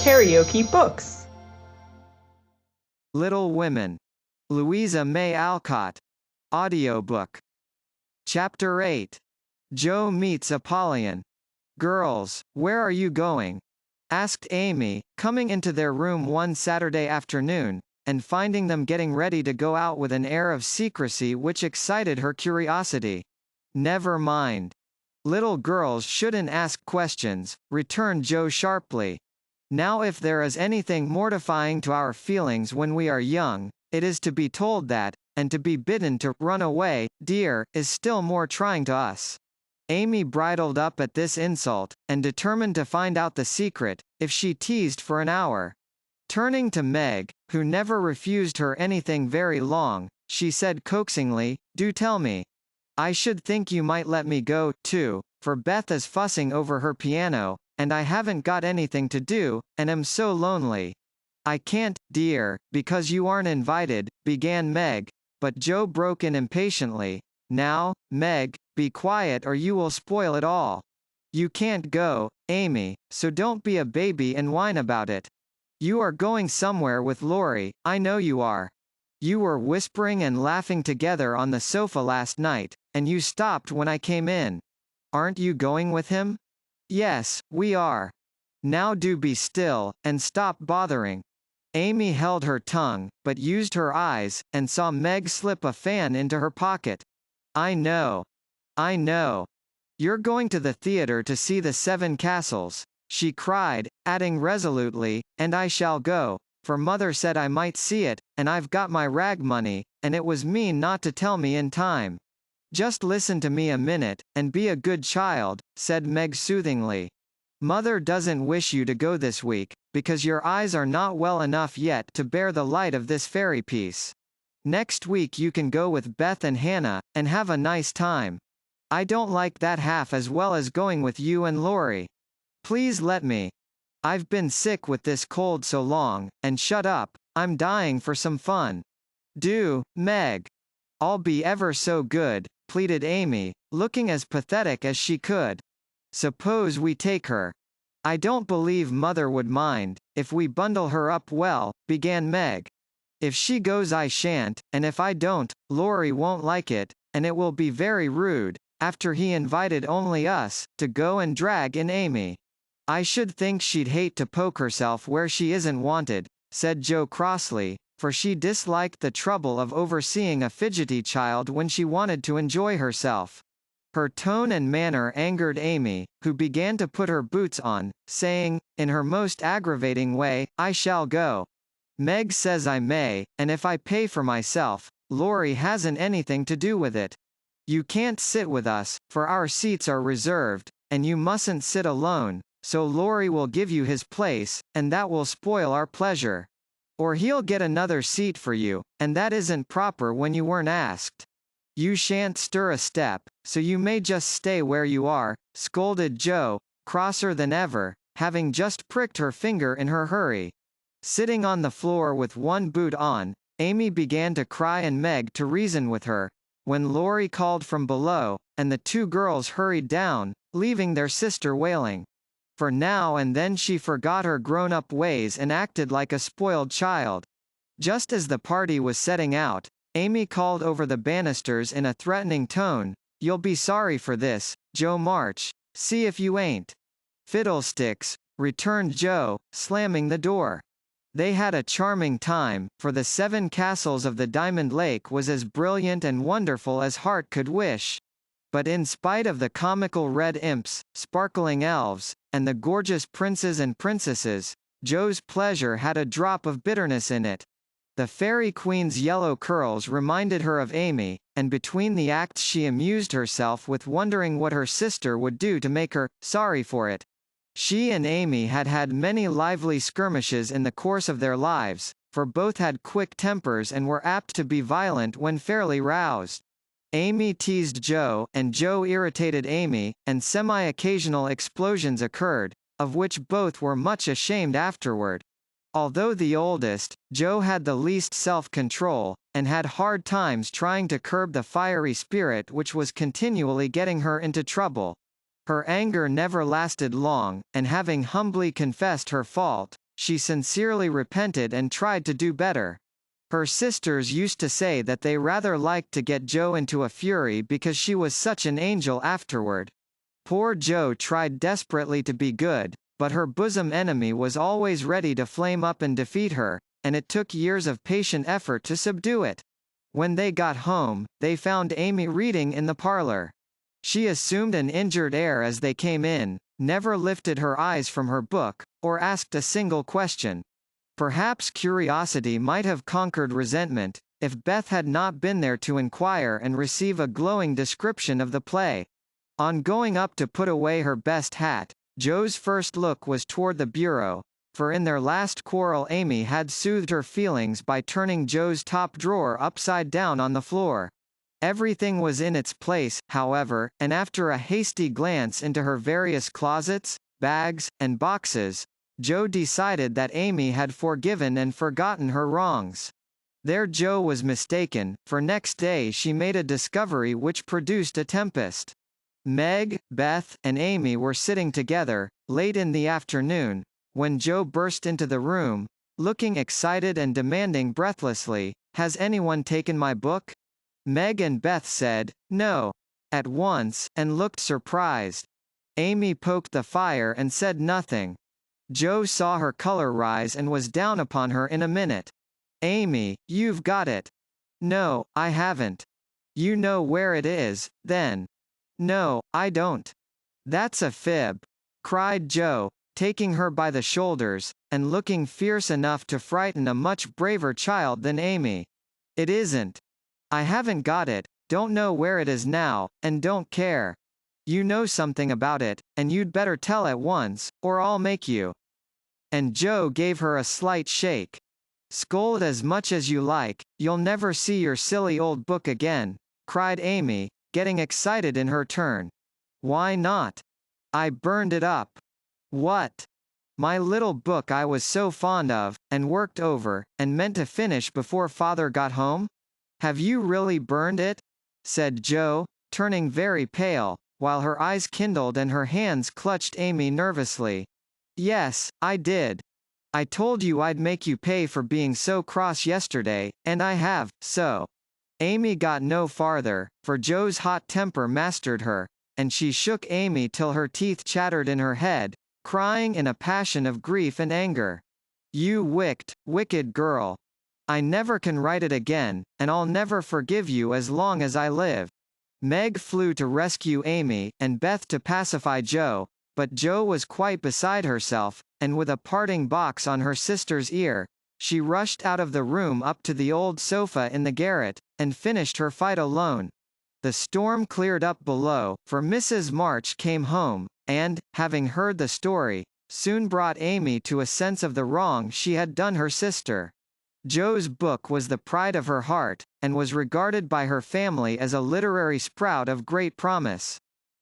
KaraokeBooks. Little Women. Louisa May Alcott. Audiobook. Chapter 8. Joe meets Apollyon. "Girls, where are you going?" asked Amy, coming into their room one Saturday afternoon, and finding them getting ready to go out with an air of secrecy which excited her curiosity. "Never mind. Little girls shouldn't ask questions," returned Joe sharply. "Now if there is anything mortifying to our feelings when we are young, it is to be told that, and to be bidden to run away, dear, is still more trying to us." Amy bridled up at this insult, and determined to find out the secret, if she teased for an hour. Turning to Meg, who never refused her anything very long, she said coaxingly, "Do tell me. I should think you might let me go, too, for Beth is fussing over her piano, and I haven't got anything to do, and am so lonely." "I can't, dear, because you aren't invited," began Meg, but Joe broke in impatiently. "Now, Meg, be quiet or you will spoil it all. You can't go, Amy, so don't be a baby and whine about it. You are going somewhere with Laurie, I know you are. You were whispering and laughing together on the sofa last night, and you stopped when I came in. Aren't you going with him?" "Yes, we are. Now do be still, and stop bothering." Amy held her tongue, but used her eyes, and saw Meg slip a fan into her pocket. I know. You're going to the theater to see The Seven Castles," she cried, adding resolutely, "and I shall go, for mother said I might see it, and I've got my rag money, and it was mean not to tell me in time." "Just listen to me a minute, and be a good child," said Meg soothingly. "Mother doesn't wish you to go this week, because your eyes are not well enough yet to bear the light of this fairy piece. Next week you can go with Beth and Hannah, and have a nice time. I don't like that half as well as going with you and Laurie. Please let me. I've been sick with this cold so long, and shut up, I'm dying for some fun." "Do, Meg. I'll be ever so good," pleaded Amy, looking as pathetic as she could. "Suppose we take her." "I don't believe mother would mind, if we bundle her up well," began Meg. "If she goes I shan't, and if I don't, Laurie won't like it, and it will be very rude, after he invited only us, to go and drag in Amy." "I should think she'd hate to poke herself where she isn't wanted," said Joe crossly, for she disliked the trouble of overseeing a fidgety child when she wanted to enjoy herself. Her tone and manner angered Amy, who began to put her boots on, saying, in her most aggravating way, "I shall go. Meg says I may, and if I pay for myself, Laurie hasn't anything to do with it. You can't sit with us, for our seats are reserved, and you mustn't sit alone, so Laurie will give you his place, and that will spoil our pleasure. Or he'll get another seat for you, and that isn't proper when you weren't asked. You shan't stir a step, so you may just stay where you are," scolded Joe, crosser than ever, having just pricked her finger in her hurry. Sitting on the floor with one boot on, Amy began to cry and Meg to reason with her, when Laurie called from below, and the two girls hurried down, leaving their sister wailing. For now and then she forgot her grown-up ways and acted like a spoiled child. Just as the party was setting out, Amy called over the banisters in a threatening tone, "You'll be sorry for this, Joe March. See if you ain't." "Fiddlesticks," returned Joe, slamming the door. They had a charming time, for the Seven Castles of the Diamond Lake was as brilliant and wonderful as heart could wish. But in spite of the comical red imps, sparkling elves, and the gorgeous princes and princesses, Joe's pleasure had a drop of bitterness in it. The Fairy Queen's yellow curls reminded her of Amy, and between the acts she amused herself with wondering what her sister would do to make her sorry for it. She and Amy had had many lively skirmishes in the course of their lives, for both had quick tempers and were apt to be violent when fairly roused. Amy teased Joe, and Joe irritated Amy, and semi-occasional explosions occurred, of which both were much ashamed afterward. Although the oldest, Joe had the least self-control, and had hard times trying to curb the fiery spirit which was continually getting her into trouble. Her anger never lasted long, and having humbly confessed her fault, she sincerely repented and tried to do better. Her sisters used to say that they rather liked to get Jo into a fury because she was such an angel afterward. Poor Jo tried desperately to be good, but her bosom enemy was always ready to flame up and defeat her, and it took years of patient effort to subdue it. When they got home, they found Amy reading in the parlor. She assumed an injured air as they came in, never lifted her eyes from her book, or asked a single question. Perhaps curiosity might have conquered resentment, if Beth had not been there to inquire and receive a glowing description of the play. On going up to put away her best hat, Jo's first look was toward the bureau, for in their last quarrel Amy had soothed her feelings by turning Jo's top drawer upside down on the floor. Everything was in its place, however, and after a hasty glance into her various closets, bags, and boxes, Jo decided that Amy had forgiven and forgotten her wrongs. There Jo was mistaken, for next day she made a discovery which produced a tempest. Meg, Beth, and Amy were sitting together, late in the afternoon, when Jo burst into the room, looking excited and demanding breathlessly, "Has anyone taken my book?" Meg and Beth said, "No," at once, and looked surprised. Amy poked the fire and said nothing. Jo saw her color rise and was down upon her in a minute. "Amy, you've got it." "No, I haven't." "You know where it is, then." "No, I don't." "That's a fib," cried Jo, taking her by the shoulders, and looking fierce enough to frighten a much braver child than Amy. "It isn't. I haven't got it, don't know where it is now, and don't care. You know something about it, and you'd better tell at once, or I'll make you." And Jo gave her a slight shake. "Scold as much as you like, you'll never see your silly old book again," cried Amy, getting excited in her turn. "Why not?" "I burned it up." "What?" "My little book I was so fond of, and worked over, and meant to finish before father got home?" "Have you really burned it?" said Jo, turning very pale, while her eyes kindled and her hands clutched Amy nervously. "Yes, I did. I told you I'd make you pay for being so cross yesterday, and I have, so." Amy got no farther, for Jo's hot temper mastered her, and she shook Amy till her teeth chattered in her head, crying in a passion of grief and anger. "You wicked girl. I never can write it again, and I'll never forgive you as long as I live." Meg flew to rescue Amy, and Beth to pacify Jo, but Jo was quite beside herself, and with a parting box on her sister's ear, she rushed out of the room up to the old sofa in the garret, and finished her fight alone. The storm cleared up below, for Mrs. March came home, and, having heard the story, soon brought Amy to a sense of the wrong she had done her sister. Jo's book was the pride of her heart, and was regarded by her family as a literary sprout of great promise.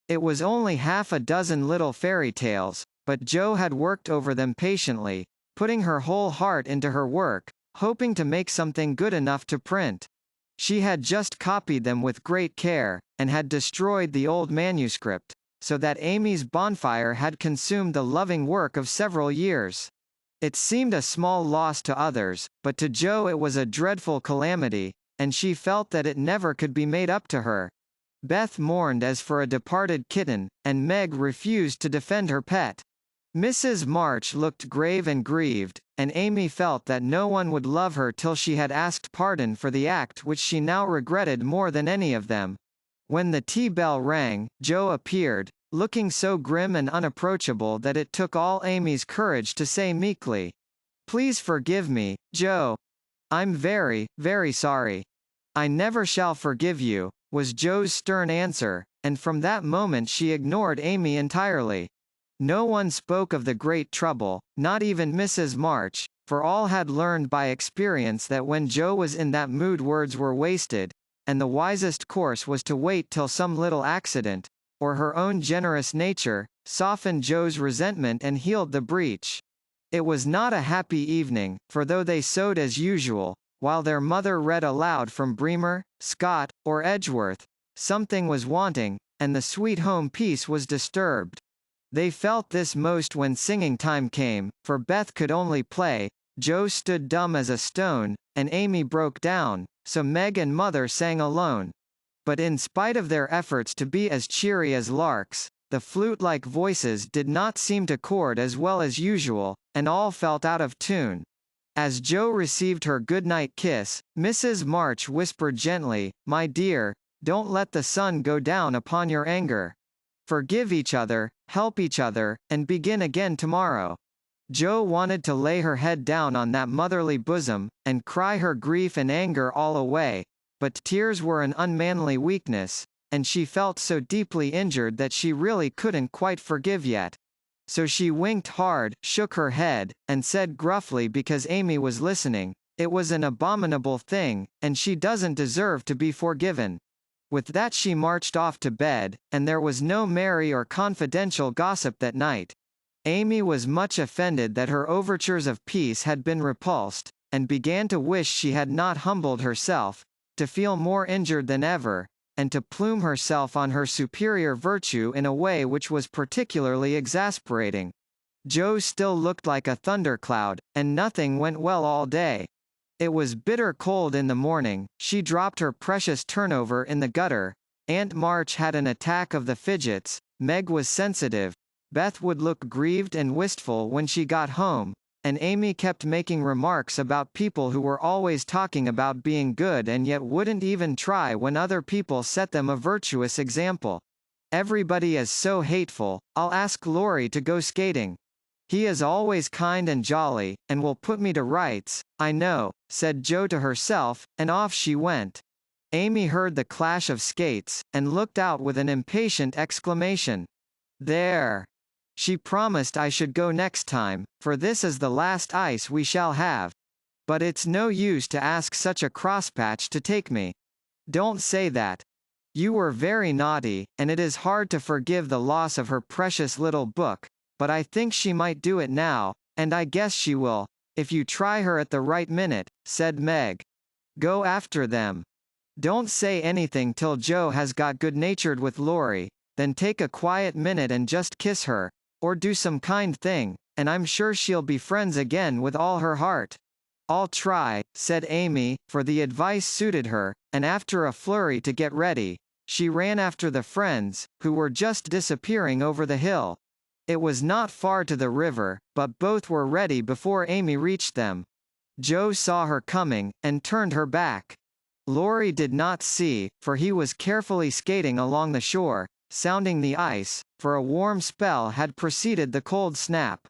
It was only half a dozen little fairy tales, but Jo had worked over them patiently, putting her whole heart into her work, hoping to make something good enough to print. She had just copied them with great care, and had destroyed the old manuscript, so that Amy's bonfire had consumed the loving work of several years. It seemed a small loss to others, but to Jo it was a dreadful calamity, and she felt that it never could be made up to her. Beth mourned as for a departed kitten, and Meg refused to defend her pet. Mrs. March looked grave and grieved, and Amy felt that no one would love her till she had asked pardon for the act which she now regretted more than any of them. When the tea bell rang, Jo appeared, looking so grim and unapproachable that it took all Amy's courage to say meekly, "Please forgive me, Jo. I'm very, very sorry." "I never shall forgive you," was Jo's stern answer, and from that moment she ignored Amy entirely. No one spoke of the great trouble, not even Mrs. March, for all had learned by experience that when Jo was in that mood words were wasted, and the wisest course was to wait till some little accident, or her own generous nature, softened Jo's resentment and healed the breach. It was not a happy evening, for though they sewed as usual, while their mother read aloud from Bremer, Scott, or Edgeworth, something was wanting, and the sweet home peace was disturbed. They felt this most when singing time came, for Beth could only play, Joe stood dumb as a stone, and Amy broke down, so Meg and Mother sang alone. But in spite of their efforts to be as cheery as larks, the flute-like voices did not seem to chord as well as usual, and all felt out of tune. As Joe received her goodnight kiss, Mrs. March whispered gently, "My dear, don't let the sun go down upon your anger. Forgive each other, help each other, and begin again tomorrow." Joe wanted to lay her head down on that motherly bosom, and cry her grief and anger all away, but tears were an unmanly weakness, and she felt so deeply injured that she really couldn't quite forgive yet. So she winked hard, shook her head, and said gruffly because Amy was listening, "It was an abominable thing, and she doesn't deserve to be forgiven." With that she marched off to bed, and there was no merry or confidential gossip that night. Amy was much offended that her overtures of peace had been repulsed, and began to wish she had not humbled herself, to feel more injured than ever, and to plume herself on her superior virtue in a way which was particularly exasperating. Joe still looked like a thundercloud, and nothing went well all day. It was bitter cold in the morning, she dropped her precious turnover in the gutter, Aunt March had an attack of the fidgets, Meg was sensitive, Beth would look grieved and wistful when she got home, and Amy kept making remarks about people who were always talking about being good and yet wouldn't even try when other people set them a virtuous example. "Everybody is so hateful, I'll ask Laurie to go skating. He is always kind and jolly, and will put me to rights, I know," said Joe to herself, and off she went. Amy heard the clash of skates, and looked out with an impatient exclamation. "There! She promised I should go next time, for this is the last ice we shall have. But it's no use to ask such a crosspatch to take me. Don't say that. You were very naughty, and it is hard to forgive the loss of her precious little book, but I think she might do it now, and I guess she will, if you try her at the right minute," said Meg. "Go after them. Don't say anything till Joe has got good-natured with Laurie, then take a quiet minute and just kiss her, or do some kind thing, and I'm sure she'll be friends again with all her heart." "I'll try," said Amy, for the advice suited her, and after a flurry to get ready, she ran after the friends, who were just disappearing over the hill. It was not far to the river, but both were ready before Amy reached them. Joe saw her coming, and turned her back. Laurie did not see, for he was carefully skating along the shore, sounding the ice, for a warm spell had preceded the cold snap.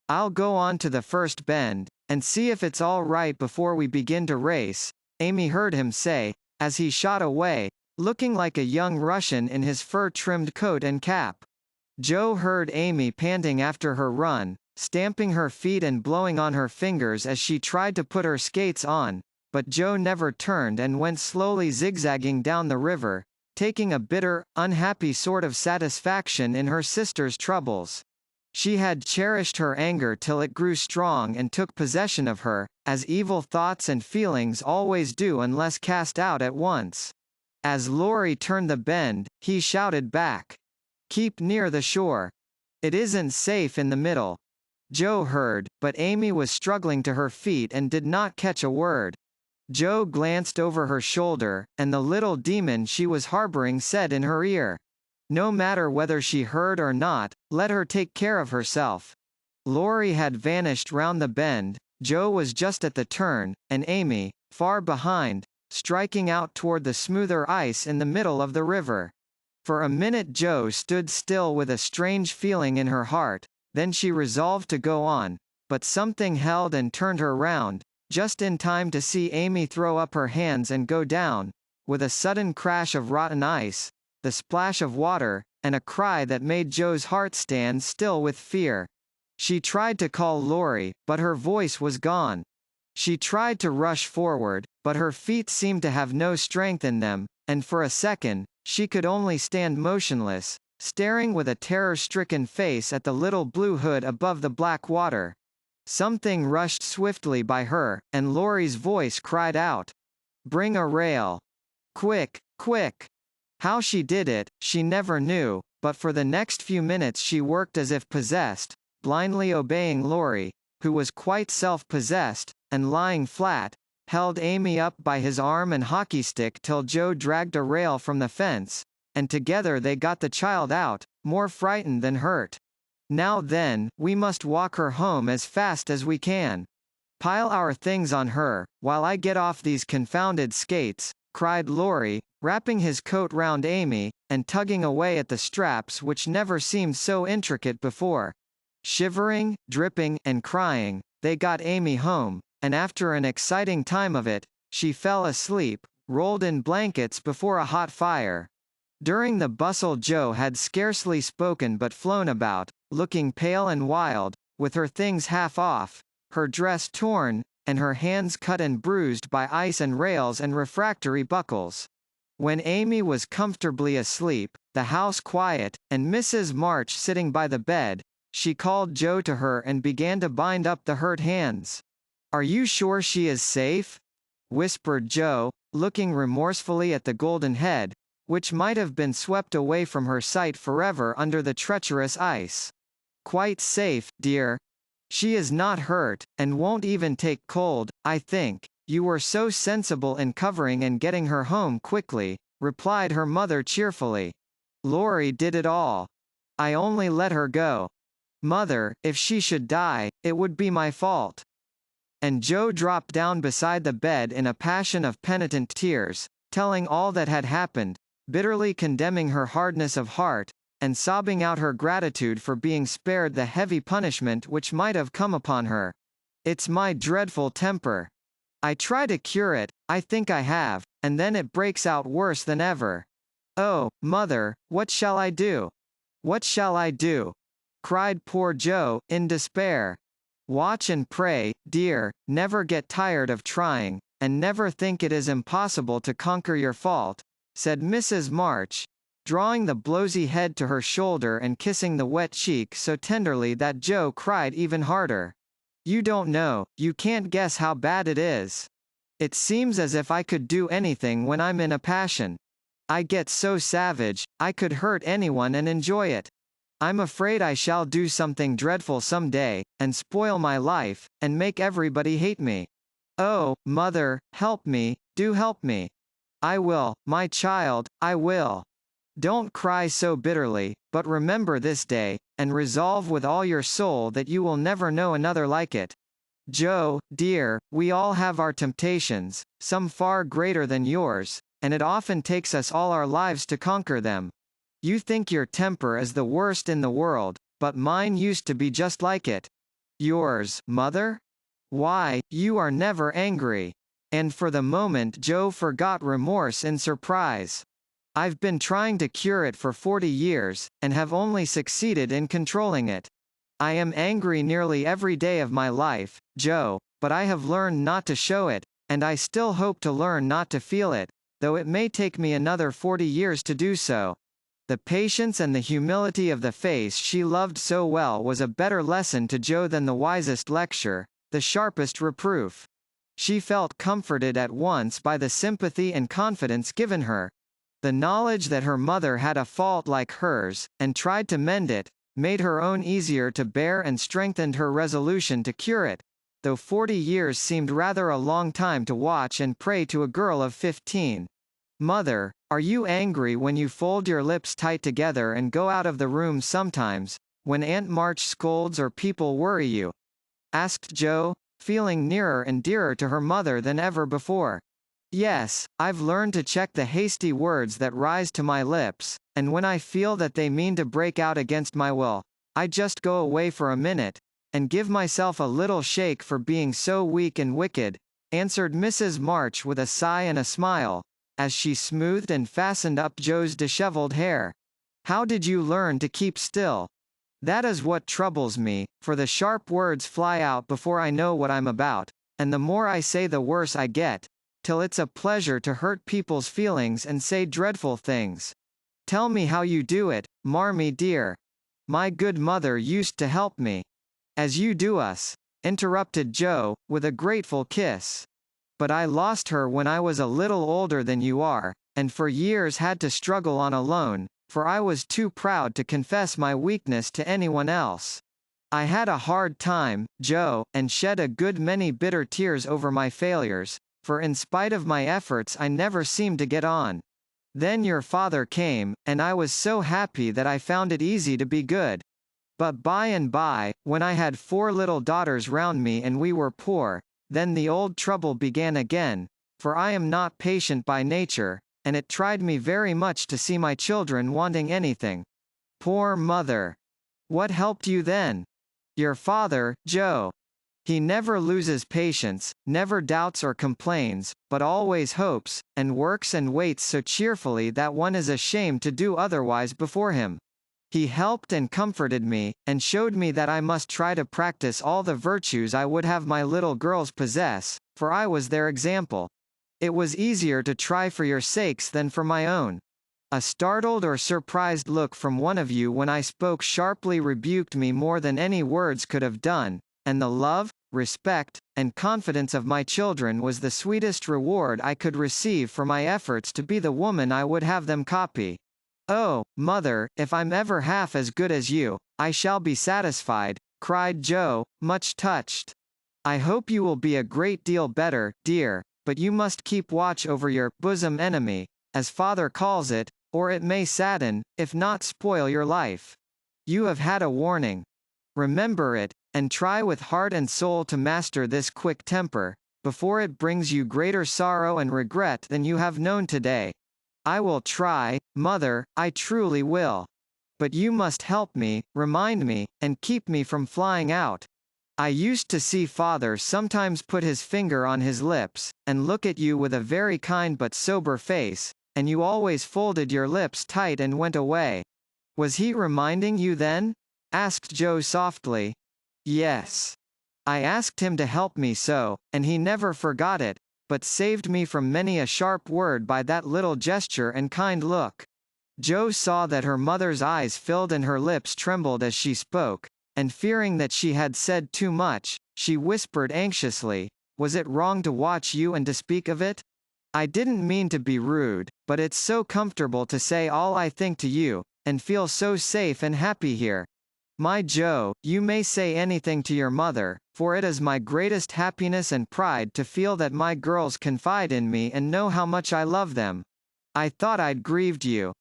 "I'll go on to the first bend, and see if it's all right before we begin to race," Amy heard him say, as he shot away, looking like a young Russian in his fur-trimmed coat and cap. Joe heard Amy panting after her run, stamping her feet and blowing on her fingers as she tried to put her skates on, but Joe never turned and went slowly zigzagging down the river, taking a bitter, unhappy sort of satisfaction in her sister's troubles. She had cherished her anger till it grew strong and took possession of her, as evil thoughts and feelings always do unless cast out at once. As Laurie turned the bend, he shouted back, "Keep near the shore. It isn't safe in the middle." Joe heard, but Amy was struggling to her feet and did not catch a word. Joe glanced over her shoulder, and the little demon she was harboring said in her ear, "No matter whether she heard or not, let her take care of herself." Laurie had vanished round the bend, Joe was just at the turn, and Amy, far behind, striking out toward the smoother ice in the middle of the river. For a minute Joe stood still with a strange feeling in her heart, then she resolved to go on, but something held and turned her round, just in time to see Amy throw up her hands and go down, with a sudden crash of rotten ice, the splash of water, and a cry that made Joe's heart stand still with fear. She tried to call Laurie, but her voice was gone. She tried to rush forward, but her feet seemed to have no strength in them, and for a second, she could only stand motionless, staring with a terror-stricken face at the little blue hood above the black water. Something rushed swiftly by her, and Laurie's voice cried out, "Bring a rail! Quick, quick!" How she did it, she never knew, but for the next few minutes she worked as if possessed, blindly obeying Laurie, who was quite self-possessed, and lying flat, held Amy up by his arm and hockey stick till Joe dragged a rail from the fence, and together they got the child out, more frightened than hurt. Now then, we must walk her home as fast as we can. Pile our things on her, while I get off these confounded skates, cried Laurie, wrapping his coat round Amy, and tugging away at the straps which never seemed so intricate before. Shivering, dripping, and crying, they got Amy home, and after an exciting time of it, she fell asleep, rolled in blankets before a hot fire. During the bustle Joe had scarcely spoken but flown about, looking pale and wild, with her things half off, her dress torn, and her hands cut and bruised by ice and rails and refractory buckles. When Amy was comfortably asleep, the house quiet, and Mrs. March sitting by the bed, she called Joe to her and began to bind up the hurt hands. "Are you sure she is safe?" whispered Joe, looking remorsefully at the golden head, which might have been swept away from her sight forever under the treacherous ice. "Quite safe, dear. She is not hurt, and won't even take cold, I think. You were so sensible in covering and getting her home quickly," replied her mother cheerfully. "Laurie did it all. I only let her go. Mother, if she should die, it would be my fault." And Joe dropped down beside the bed in a passion of penitent tears, telling all that had happened, bitterly condemning her hardness of heart, and sobbing out her gratitude for being spared the heavy punishment which might have come upon her. "It's my dreadful temper. I try to cure it, I think I have, and then it breaks out worse than ever. Oh, mother, what shall I do? What shall I do?" cried poor Joe, in despair. "Watch and pray, dear, never get tired of trying, and never think it is impossible to conquer your fault," said Mrs. March, drawing the blowsy head to her shoulder and kissing the wet cheek so tenderly that Joe cried even harder. "You don't know, you can't guess how bad it is. It seems as if I could do anything when I'm in a passion. I get so savage, I could hurt anyone and enjoy it. I'm afraid I shall do something dreadful some day, and spoil my life, and make everybody hate me. Oh, mother, help me, do help me. I will, my child, I will. Don't cry so bitterly, but remember this day, and resolve with all your soul that you will never know another like it. Joe, dear, we all have our temptations, some far greater than yours, and it often takes us all our lives to conquer them. You think your temper is the worst in the world, but mine used to be just like it. Yours, mother? Why, you are never angry." And for the moment Joe forgot remorse in surprise. "I've been trying to cure it for 40 years, and have only succeeded in controlling it. I am angry nearly every day of my life, Joe, but I have learned not to show it, and I still hope to learn not to feel it, though it may take me another 40 years to do so." The patience and the humility of the face she loved so well was a better lesson to Joe than the wisest lecture, the sharpest reproof. She felt comforted at once by the sympathy and confidence given her. The knowledge that her mother had a fault like hers, and tried to mend it, made her own easier to bear and strengthened her resolution to cure it, though 40 years seemed rather a long time to watch and pray to a girl of 15. "Mother, are you angry when you fold your lips tight together and go out of the room sometimes, when Aunt March scolds or people worry you?" asked Joe, feeling nearer and dearer to her mother than ever before. "Yes, I've learned to check the hasty words that rise to my lips, and when I feel that they mean to break out against my will, I just go away for a minute, and give myself a little shake for being so weak and wicked," answered Mrs. March with a sigh and a smile, as she smoothed and fastened up Joe's disheveled hair. "How did you learn to keep still? That is what troubles me, for the sharp words fly out before I know what I'm about, and the more I say the worse I get, till it's a pleasure to hurt people's feelings and say dreadful things. Tell me how you do it, Marmee dear. My good mother used to help me." "As you do us," interrupted Joe, with a grateful kiss. "But I lost her when I was a little older than you are, and for years had to struggle on alone, for I was too proud to confess my weakness to anyone else. I had a hard time, Joe, and shed a good many bitter tears over my failures, for in spite of my efforts I never seemed to get on. Then your father came, and I was so happy that I found it easy to be good. But by and by, when I had 4 little daughters round me and we were poor, then the old trouble began again, for I am not patient by nature, and it tried me very much to see my children wanting anything. Poor mother! What helped you then? Your father, Joe. He never loses patience, never doubts or complains, but always hopes, and works and waits so cheerfully that one is ashamed to do otherwise before him. He helped and comforted me, and showed me that I must try to practice all the virtues I would have my little girls possess, for I was their example. It was easier to try for your sakes than for my own. A startled or surprised look from one of you when I spoke sharply rebuked me more than any words could have done, and the love, respect, and confidence of my children was the sweetest reward I could receive for my efforts to be the woman I would have them copy. Oh, mother, if I'm ever half as good as you, I shall be satisfied, cried Joe, much touched. I hope you will be a great deal better, dear, but you must keep watch over your bosom enemy, as father calls it, or it may sadden, if not spoil your life. You have had a warning. Remember it, and try with heart and soul to master this quick temper, before it brings you greater sorrow and regret than you have known today. I will try, mother, I truly will. But you must help me, remind me, and keep me from flying out. I used to see father sometimes put his finger on his lips, and look at you with a very kind but sober face, and you always folded your lips tight and went away. Was he reminding you then? Asked Joe softly. Yes. I asked him to help me so, and he never forgot it, but saved me from many a sharp word by that little gesture and kind look. Joe saw that her mother's eyes filled and her lips trembled as she spoke, and fearing that she had said too much, she whispered anxiously, "Was it wrong to watch you and to speak of it? I didn't mean to be rude, but it's so comfortable to say all I think to you, and feel so safe and happy here. My Joe, you may say anything to your mother, for it is my greatest happiness and pride to feel that my girls confide in me and know how much I love them. I thought I'd grieved you.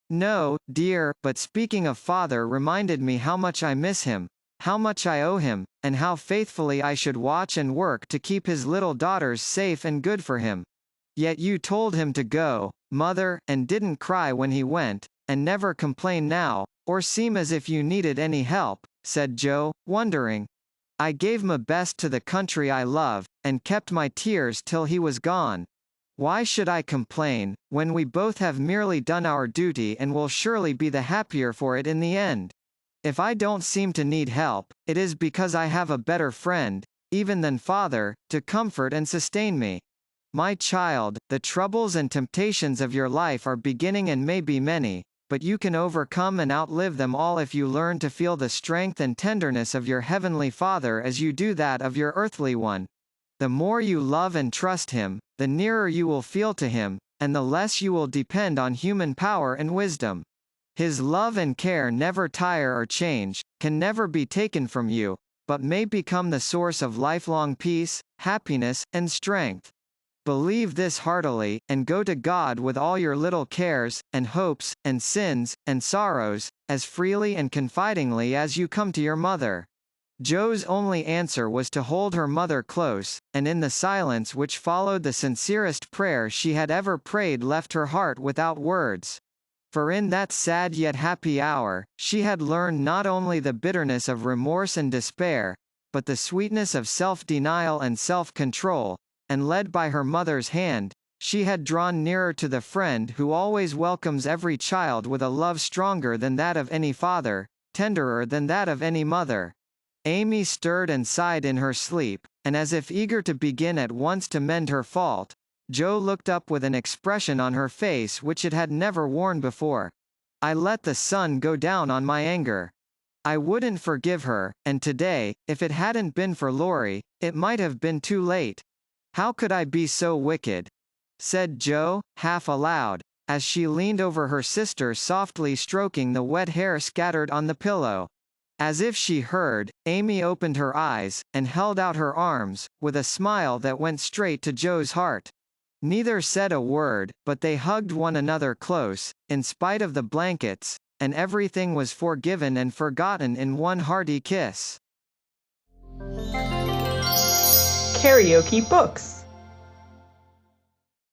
No, dear, but speaking of father reminded me how much I miss him, how much I owe him, and how faithfully I should watch and work to keep his little daughters safe and good for him. Yet you told him to go, mother, and didn't cry when he went, and never complain now, or seem as if you needed any help," said Joe, wondering. "I gave my best to the country I love, and kept my tears till he was gone. Why should I complain, when we both have merely done our duty and will surely be the happier for it in the end? If I don't seem to need help, it is because I have a better friend, even than father, to comfort and sustain me. My child, the troubles and temptations of your life are beginning and may be many, but you can overcome and outlive them all if you learn to feel the strength and tenderness of your heavenly Father as you do that of your earthly one. The more you love and trust him, the nearer you will feel to him, and the less you will depend on human power and wisdom. His love and care never tire or change, can never be taken from you, but may become the source of lifelong peace, happiness, and strength. Believe this heartily, and go to God with all your little cares, and hopes, and sins, and sorrows, as freely and confidingly as you come to your mother." Joe's only answer was to hold her mother close, and in the silence which followed the sincerest prayer she had ever prayed left her heart without words. For in that sad yet happy hour, she had learned not only the bitterness of remorse and despair, but the sweetness of self-denial and self-control, and led by her mother's hand, she had drawn nearer to the friend who always welcomes every child with a love stronger than that of any father, tenderer than that of any mother. Amy stirred and sighed in her sleep, and as if eager to begin at once to mend her fault, Joe looked up with an expression on her face which it had never worn before. "I let the sun go down on my anger. I wouldn't forgive her, and today, if it hadn't been for Laurie, it might have been too late. How could I be so wicked?" said Joe, half aloud. as she leaned over her sister, softly stroking the wet hair scattered on the pillow. As if she heard, Amy opened her eyes, and held out her arms, with a smile that went straight to Joe's heart. Neither said a word, but they hugged one another close, in spite of the blankets, and everything was forgiven and forgotten in one hearty kiss. KaraokeBooks.